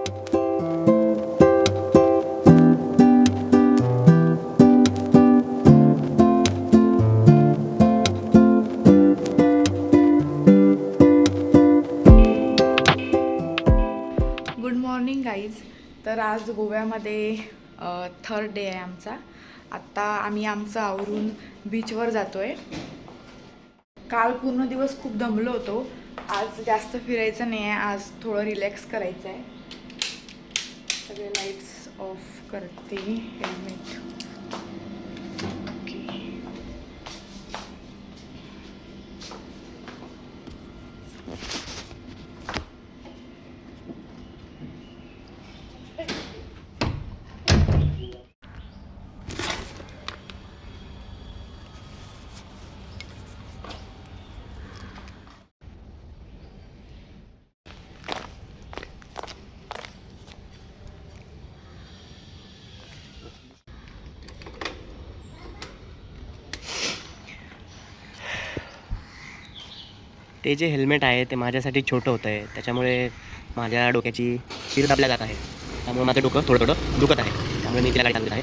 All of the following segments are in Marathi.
Good morning guys. तर आज गोव्यामध्ये थर्ड डे आहे आमचा. आत्ता आम्ही आमचं आवरून बीचवर जातो आहे. काल पूर्ण दिवस खूप दमलो होतो. आज जास्त फिरायचं नाही आहे, आज थोडं रिलॅक्स करायचं आहे. सगळे लाईट्स ऑफ करते. Helmet okay. ते जे हेल्मेट आहे ते माझ्यासाठी छोटं होतं आहे, त्याच्यामुळे माझ्या डोक्याची शिर दाबल्या जात आहे. त्यामुळे माझं डोकं थोडं थोडं दुखत आहे. त्यामुळे मी तिला गाडी टाकत आहे.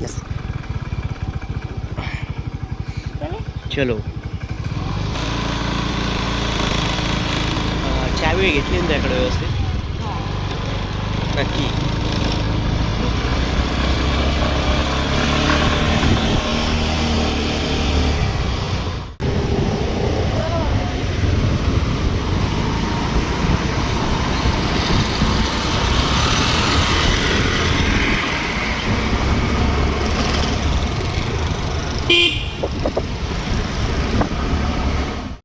यस, चलो. चावी घेतली ना त्याकडे व्यवस्थित नक्की.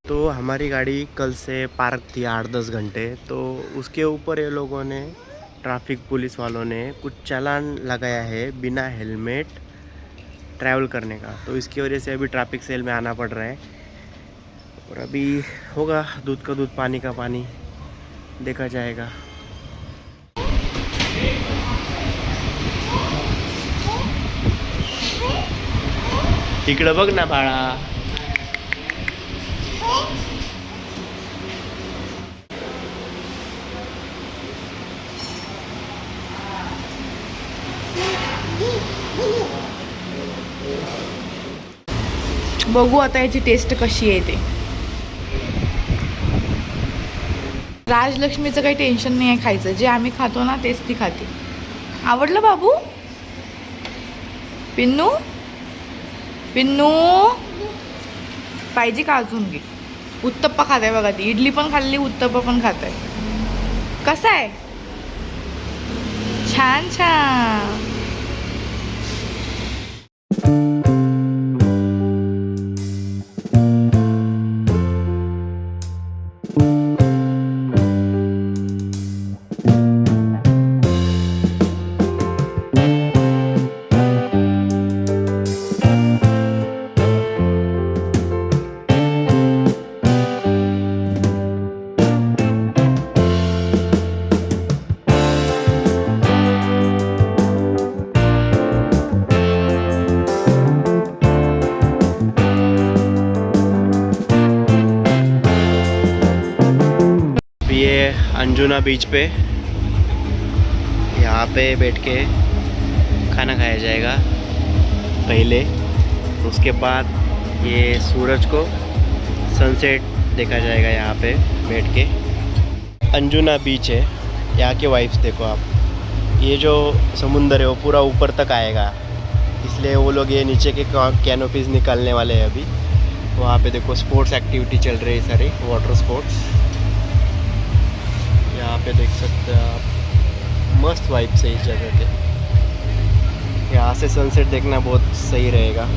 तो हमारी गाड़ी कल से पार्क थी 8-10 घंटे, तो उसके ऊपर ये लोगों ने, ट्रैफिक पुलिस वालों ने कुछ चालान लगाया है बिना हेलमेट ट्रैवल करने का. तो इसकी वजह से अभी ट्रैफिक सेल में आना पड़ रहा है. और अभी होगा दूध का दूध पानी का पानी, देखा जाएगा. इकडं बघ ना बाळा. बघू आता याची टेस्ट कशी आहे ते. राजलक्ष्मीचं काही टेन्शन नाही आहे खायचं. जे आम्ही खातो ना तेच ती खाते. आवडलं बाबू? पिन्नू पिन्नू पाहिजे का अजून? घे. उत्तप्पा खात आहे बघा ती. इडली पण खाल्ली, उत्तप्पा पण खात आहे. कसा आहे? छान छान. अंजुना बीच पे यहाँ पे बैठ के खाना खाया जाएगा पहले. उसके बाद ये सूरज को सनसेट देखा जाएगा यहाँ पे बैठ के. अंजुना बीच है. यहाँ के वाइब्स देखो आप. ये जो समुंदर है वो पूरा ऊपर तक आएगा, इसलिए वो लोग ये नीचे के कैनोपीज निकालने वाले हैं अभी. वहाँ पे देखो स्पोर्ट्स एक्टिविटी चल रही है सारी, वाटर स्पोर्ट्स. यहाँ पे देख सकते हैं आप. मस्त वाइब्स है इस जगह के. यहाँ से सनसेट देखना बहुत सही रहेगा.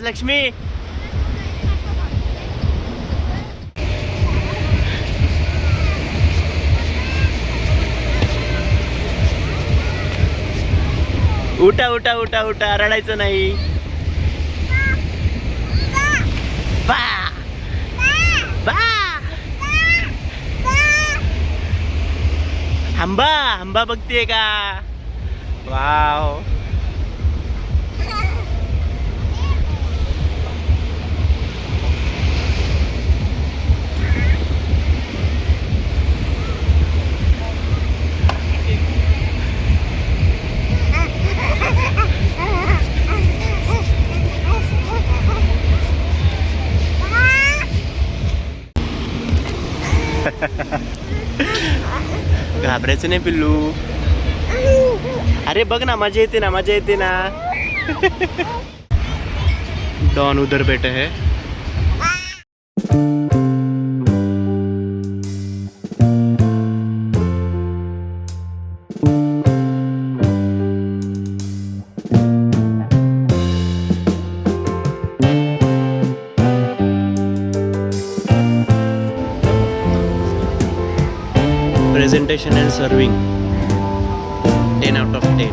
लक्ष्मी. उठा उठा उठा उठा, रडायचं नाही. बा बा आंबा आंबा बघतीये का? वाव. घाबरायचं नाही पिल्लू. अरे बघ ना, मजा येते ना, मजा येते ना. डॉन उधर बैठे है. Presentation and serving 10 out of 10.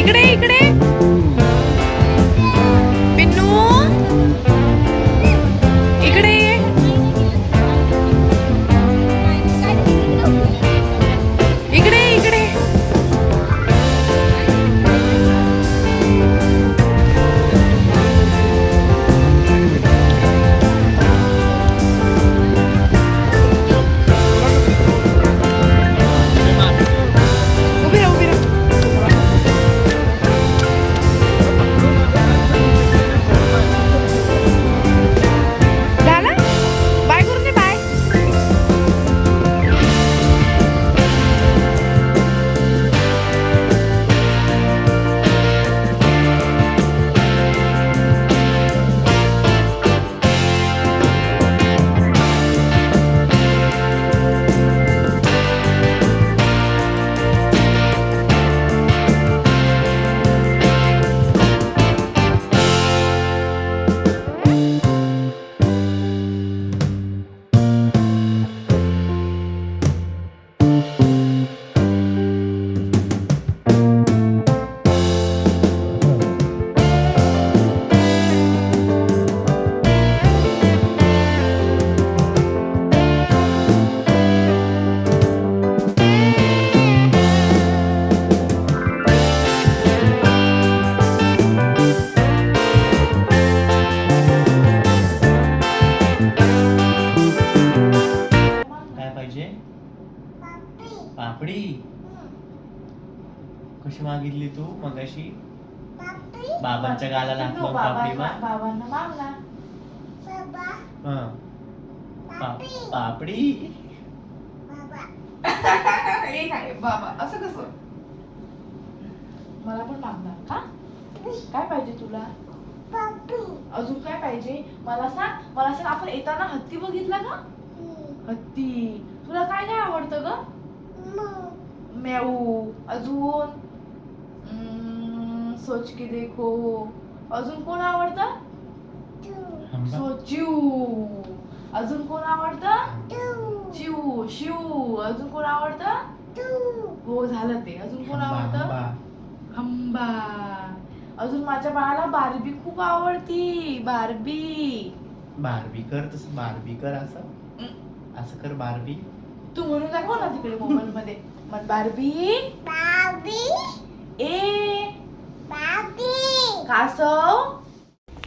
इकडे इकडे पिन्नू, इकडे ये. इकडे इकडे. उभी राहा, उभी राहा. झालं? बाय करून दे, बाय. काय पाहिजे? पापडी. कशी मागितली तू मगाशी? बाबांच्या गालाला हात लावून पापडी माग. बाबांना मागला. हं. पापडी. हे काय बाबा, असं कसं? मला पण मागणार का? काय पाहिजे तुला? अजून काय पाहिजे? मला सांग, मला सांग. आपण येताना हत्ती बघितला का? हत्ती. तुला काय काय आवडतं ग? म्याऊ. अजून सोच के देखो. अजून कोण आवडतं? सोचू. अजून कोण आवडतं? चिऊ. शिव. अजून कोण आवडतं? हो झालं ते. अजून कोण आवडतं? हंबा. अजून माझ्या बाळाला बार्बी खूप आवडती. बार्बी. बार्बी कर, तसं बार्बी कर. असं असं कर बार्बी. तू म्हणून दाखव ना तिकडे मोबाईल मध्ये. मग बार्बी. ए कासव.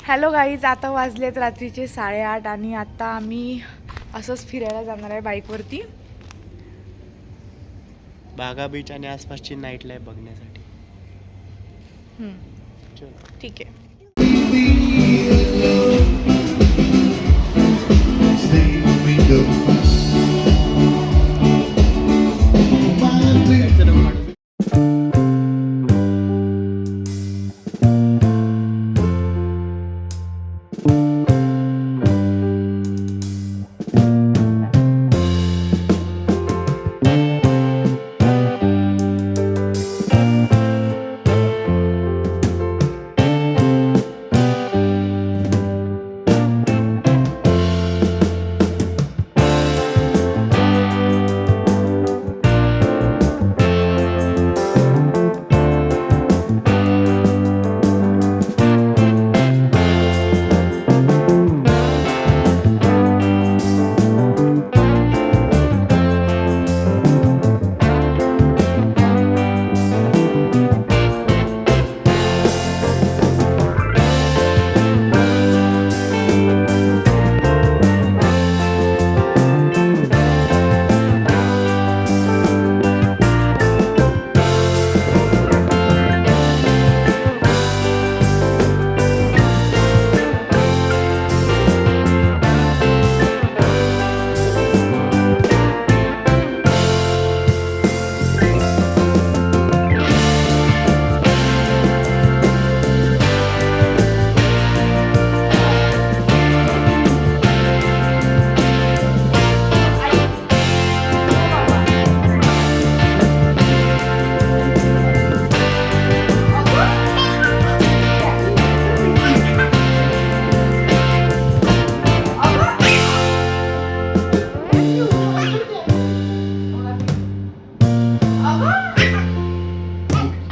हॅलो गाईज, आता वाजलेत रात्रीचे 8:30 आणि आता आम्ही असंच फिरायला जाणार आहे बाईकवरती. बागा बीच आणि आसपासची नाईट लाईफ बघण्यासाठी. ठीक आहे.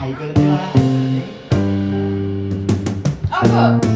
आई करते मला, आई करते. अगं